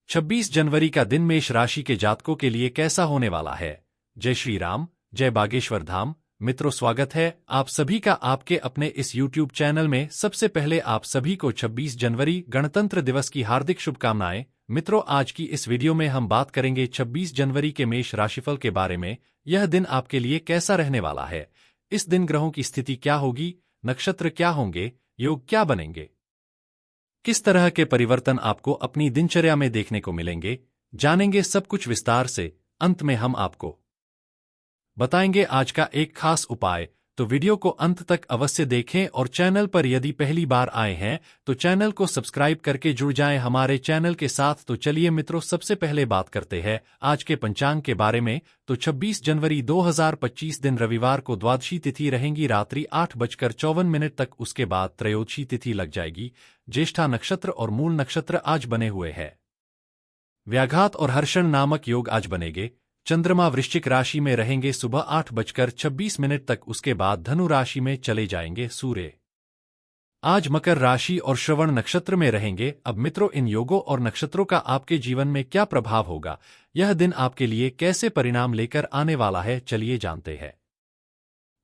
26 जनवरी का दिन मेष राशि के जातकों के लिए कैसा होने वाला है। जय श्री राम, जय बागेश्वर धाम। मित्रों, स्वागत है आप सभी का आपके अपने इस YouTube चैनल में। सबसे पहले आप सभी को 26 जनवरी गणतंत्र दिवस की हार्दिक शुभकामनाएं। मित्रों, आज की इस वीडियो में हम बात करेंगे 26 जनवरी के मेष राशिफल के बारे में। यह दिन आपके लिए कैसा रहने वाला है, इस दिन ग्रहों की स्थिति क्या होगी, नक्षत्र क्या होंगे, योग क्या बनेंगे, किस तरह के परिवर्तन आपको अपनी दिनचर्या में देखने को मिलेंगे, जानेंगे सब कुछ विस्तार से। अंत में हम आपको बताएंगे आज का एक खास उपाय, तो वीडियो को अंत तक अवश्य देखें और चैनल पर यदि पहली बार आए हैं तो चैनल को सब्सक्राइब करके जुड़ जाएं हमारे चैनल के साथ। तो चलिए मित्रों, सबसे पहले बात करते हैं आज के पंचांग के बारे में। तो 26 जनवरी 2025 दिन रविवार को द्वादशी तिथि रहेंगी रात्रि 8:54 तक। उसके बाद त्रयोदशी तिथि लग जाएगी। ज्येष्ठा नक्षत्र और मूल नक्षत्र आज बने हुए हैं। व्याघात और हर्षण नामक योग आज बनेंगे। चंद्रमा वृश्चिक राशि में रहेंगे सुबह 8:26 तक। उसके बाद धनु राशि में चले जाएंगे सूर्य। आज मकर राशि और श्रवण नक्षत्र में रहेंगे। अब मित्रों, इन योगों और नक्षत्रों का आपके जीवन में क्या प्रभाव होगा, यह दिन आपके लिए कैसे परिणाम लेकर आने वाला है, चलिए जानते हैं।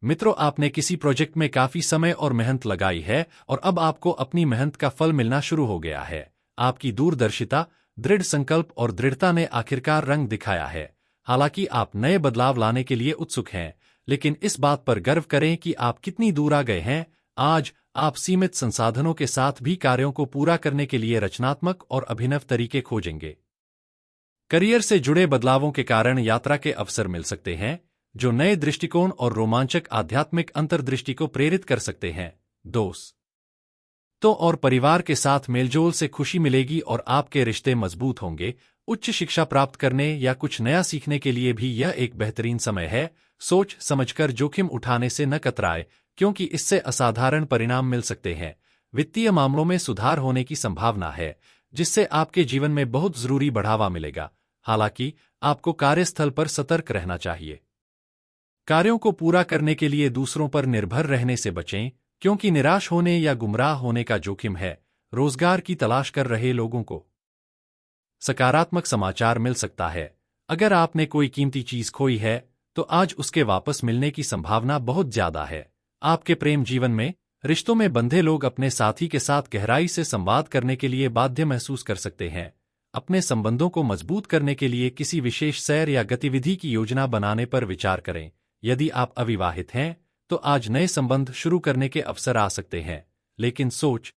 मित्रों, आपने किसी प्रोजेक्ट में काफी समय और मेहनत लगाई है और अब आपको अपनी मेहनत का फल मिलना शुरू हो गया है। आपकी दूरदर्शिता, दृढ़ संकल्प और दृढ़ता ने आखिरकार रंग दिखाया है। हालांकि आप नए बदलाव लाने के लिए उत्सुक हैं, लेकिन इस बात पर गर्व करें कि आप कितनी दूर आ गए हैं। आज आप सीमित संसाधनों के साथ भी कार्यों को पूरा करने के लिए रचनात्मक और अभिनव तरीके खोजेंगे। करियर से जुड़े बदलावों के कारण यात्रा के अवसर मिल सकते हैं, जो नए दृष्टिकोण और रोमांचक आध्यात्मिक अंतर्दृष्टि को प्रेरित कर सकते हैं। दोस्तों और परिवार के साथ मेलजोल से खुशी मिलेगी और आपके रिश्ते मजबूत होंगे। उच्च शिक्षा प्राप्त करने या कुछ नया सीखने के लिए भी यह एक बेहतरीन समय है। सोच समझकर जोखिम उठाने से न कतराएं, क्योंकि इससे असाधारण परिणाम मिल सकते हैं। वित्तीय मामलों में सुधार होने की संभावना है, जिससे आपके जीवन में बहुत जरूरी बढ़ावा मिलेगा। हालांकि आपको कार्यस्थल पर सतर्क रहना चाहिए। कार्यों को पूरा करने के लिए दूसरों पर निर्भर रहने से बचें, क्योंकि निराश होने या गुमराह होने का जोखिम है। रोजगार की तलाश कर रहे लोगों को सकारात्मक समाचार मिल सकता है। अगर आपने कोई कीमती चीज खोई है तो आज उसके वापस मिलने की संभावना बहुत ज्यादा है। आपके प्रेम जीवन में रिश्तों में बंधे लोग अपने साथी के साथ गहराई से संवाद करने के लिए बाध्य महसूस कर सकते हैं। अपने संबंधों को मजबूत करने के लिए किसी विशेष सैर या गतिविधि की योजना बनाने पर विचार करें। यदि आप अविवाहित हैं तो आज नए संबंध शुरू करने के अवसर आ सकते हैं, लेकिन सोच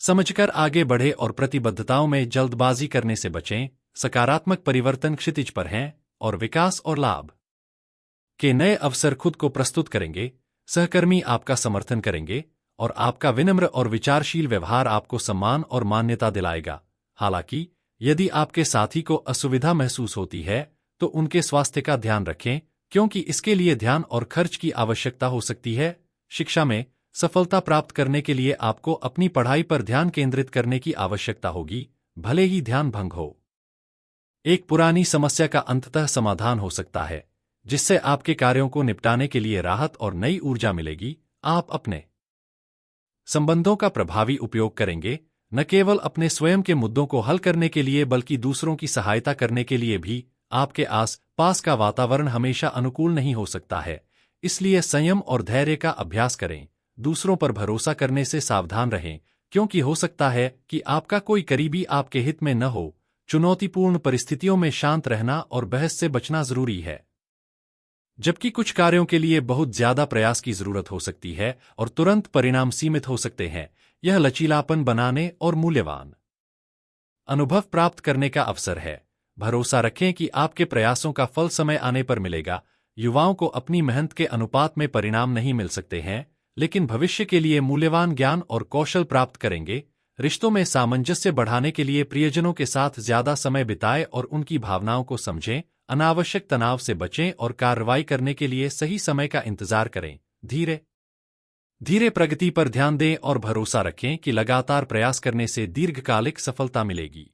समझकर आगे बढ़े और प्रतिबद्धताओं में जल्दबाजी करने से बचें। सकारात्मक परिवर्तन क्षितिज पर हैं और विकास और लाभ के नए अवसर खुद को प्रस्तुत करेंगे। सहकर्मी आपका समर्थन करेंगे और आपका विनम्र और विचारशील व्यवहार आपको सम्मान और मान्यता दिलाएगा। हालांकि यदि आपके साथी को असुविधा महसूस होती है तो उनके स्वास्थ्य का ध्यान रखें, क्योंकि इसके लिए ध्यान और खर्च की आवश्यकता हो सकती है। शिक्षा में सफलता प्राप्त करने के लिए आपको अपनी पढ़ाई पर ध्यान केंद्रित करने की आवश्यकता होगी, भले ही ध्यान भंग हो। एक पुरानी समस्या का अंततः समाधान हो सकता है, जिससे आपके कार्यों को निपटाने के लिए राहत और नई ऊर्जा मिलेगी। आप अपने संबंधों का प्रभावी उपयोग करेंगे, न केवल अपने स्वयं के मुद्दों को हल करने के लिए बल्कि दूसरों की सहायता करने के लिए भी। आपके आस पास का वातावरण हमेशा अनुकूल नहीं हो सकता है, इसलिए संयम और धैर्य का अभ्यास करें। दूसरों पर भरोसा करने से सावधान रहें, क्योंकि हो सकता है कि आपका कोई करीबी आपके हित में न हो। चुनौतीपूर्ण परिस्थितियों में शांत रहना और बहस से बचना जरूरी है, जबकि कुछ कार्यों के लिए बहुत ज्यादा प्रयास की जरूरत हो सकती है और तुरंत परिणाम सीमित हो सकते हैं। यह लचीलापन बनाने और मूल्यवान अनुभव प्राप्त करने का अवसर है। भरोसा रखें कि आपके प्रयासों का फल समय आने पर मिलेगा। युवाओं को अपनी मेहनत के अनुपात में परिणाम नहीं मिल सकते हैं, लेकिन भविष्य के लिए मूल्यवान ज्ञान और कौशल प्राप्त करेंगे। रिश्तों में सामंजस्य बढ़ाने के लिए प्रियजनों के साथ ज्यादा समय बिताएं और उनकी भावनाओं को समझें। अनावश्यक तनाव से बचें और कार्रवाई करने के लिए सही समय का इंतजार करें। धीरे धीरे प्रगति पर ध्यान दें और भरोसा रखें कि लगातार प्रयास करने से दीर्घकालिक सफलता मिलेगी।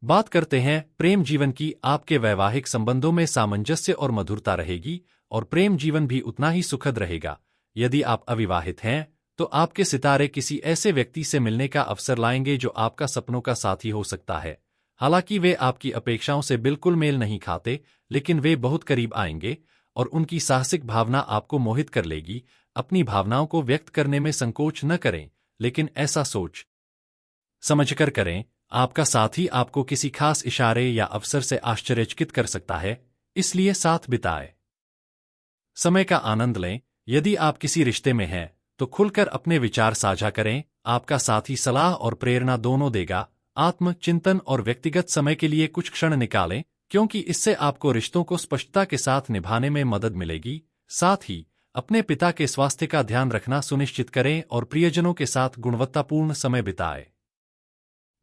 बात करते हैं प्रेम जीवन की। आपके वैवाहिक संबंधों में सामंजस्य और मधुरता रहेगी और प्रेम जीवन भी उतना ही सुखद रहेगा। यदि आप अविवाहित हैं तो आपके सितारे किसी ऐसे व्यक्ति से मिलने का अवसर लाएंगे जो आपका सपनों का साथी हो सकता है। हालांकि वे आपकी अपेक्षाओं से बिल्कुल मेल नहीं खाते, लेकिन वे बहुत करीब आएंगे और उनकी साहसिक भावना आपको मोहित कर लेगी। अपनी भावनाओं को व्यक्त करने में संकोच न करें, लेकिन ऐसा सोच समझकर करें। आपका साथी आपको किसी खास इशारे या अवसर से आश्चर्यचकित कर सकता है, इसलिए साथ बिताए समय का आनंद लें। यदि आप किसी रिश्ते में हैं, तो खुलकर अपने विचार साझा करें। आपका साथी सलाह और प्रेरणा दोनों देगा। आत्म चिंतन और व्यक्तिगत समय के लिए कुछ क्षण निकालें, क्योंकि इससे आपको रिश्तों को स्पष्टता के साथ निभाने में मदद मिलेगी। साथ ही अपने पिता के स्वास्थ्य का ध्यान रखना सुनिश्चित करें और प्रियजनों के साथ गुणवत्तापूर्ण समय बिताएं।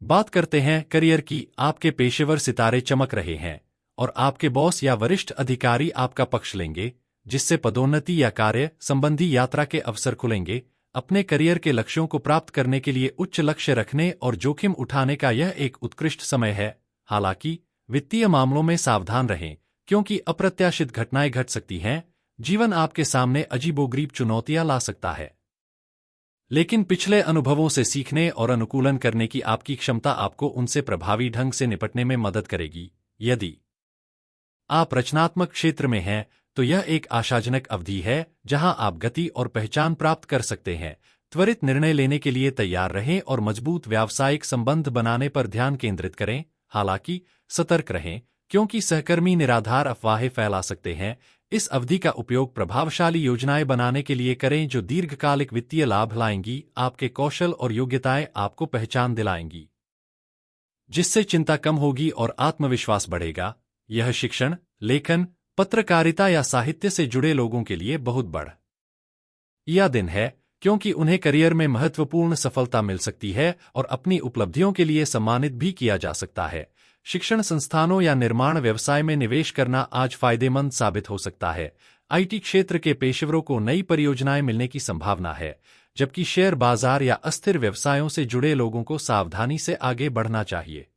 बात करते हैं करियर की। आपके पेशेवर सितारे चमक रहे हैं और आपके बॉस या वरिष्ठ अधिकारी आपका पक्ष लेंगे, जिससे पदोन्नति या कार्य संबंधी यात्रा के अवसर खुलेंगे। अपने करियर के लक्ष्यों को प्राप्त करने के लिए उच्च लक्ष्य रखने और जोखिम उठाने का यह एक उत्कृष्ट समय है। हालांकि वित्तीय मामलों में सावधान रहें, क्योंकि अप्रत्याशित घटनाएं घट सकती हैं। जीवन आपके सामने अजीबोगरीब चुनौतियां ला सकता है, लेकिन पिछले अनुभवों से सीखने और अनुकूलन करने की आपकी क्षमता आपको उनसे प्रभावी ढंग से निपटने में मदद करेगी। यदि आप रचनात्मक क्षेत्र में हैं, तो यह एक आशाजनक अवधि है जहां आप गति और पहचान प्राप्त कर सकते हैं। त्वरित निर्णय लेने के लिए तैयार रहें और मजबूत व्यावसायिक संबंध बनाने पर ध्यान केंद्रित करें। हालांकि सतर्क रहें, क्योंकि सहकर्मी निराधार अफवाहें फैला सकते हैं। इस अवधि का उपयोग प्रभावशाली योजनाएं बनाने के लिए करें जो दीर्घकालिक वित्तीय लाभ लाएंगी। आपके कौशल और योग्यताएं आपको पहचान दिलाएंगी, जिससे चिंता कम होगी और आत्मविश्वास बढ़ेगा। यह शिक्षण, लेखन, पत्रकारिता या साहित्य से जुड़े लोगों के लिए बहुत बढ़िया दिन है, क्योंकि उन्हें करियर में महत्वपूर्ण सफलता मिल सकती है और अपनी उपलब्धियों के लिए सम्मानित भी किया जा सकता है। शिक्षण संस्थानों या निर्माण व्यवसाय में निवेश करना आज फायदेमंद साबित हो सकता है। आईटी क्षेत्र के पेशेवरों को नई परियोजनाएं मिलने की संभावना है, जबकि शेयर बाजार या अस्थिर व्यवसायों से जुड़े लोगों को सावधानी से आगे बढ़ना चाहिए।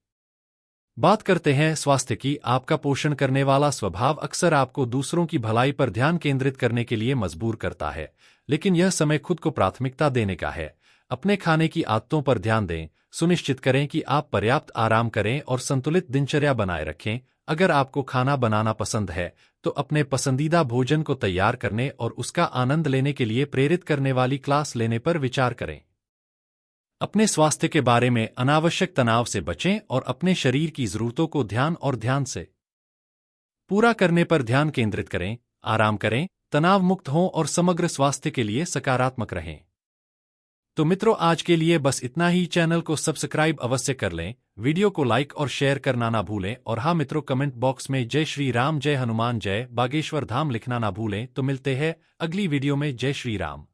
बात करते हैं स्वास्थ्य की। आपका पोषण करने वाला स्वभाव अक्सर आपको दूसरों की भलाई पर ध्यान केंद्रित करने के लिए मजबूर करता है, लेकिन यह समय खुद को प्राथमिकता देने का है। अपने खाने की आदतों पर ध्यान दें। सुनिश्चित करें कि आप पर्याप्त आराम करें और संतुलित दिनचर्या बनाए रखें। अगर आपको खाना बनाना पसंद है, तो अपने पसंदीदा भोजन को तैयार करने और उसका आनंद लेने के लिए प्रेरित करने वाली क्लास लेने पर विचार करें। अपने स्वास्थ्य के बारे में अनावश्यक तनाव से बचें और अपने शरीर की जरूरतों को ध्यान से पूरा करने पर ध्यान केंद्रित करें। आराम करें, तनाव मुक्त हों और समग्र स्वास्थ्य के लिए सकारात्मक रहें। तो मित्रों, आज के लिए बस इतना ही। चैनल को सब्सक्राइब अवश्य कर लें, वीडियो को लाइक और शेयर करना ना भूलें, और हाँ मित्रों, कमेंट बॉक्स में जय श्री राम, जय हनुमान, जय बागेश्वर धाम लिखना ना भूलें। तो मिलते हैं अगली वीडियो में। जय श्री राम।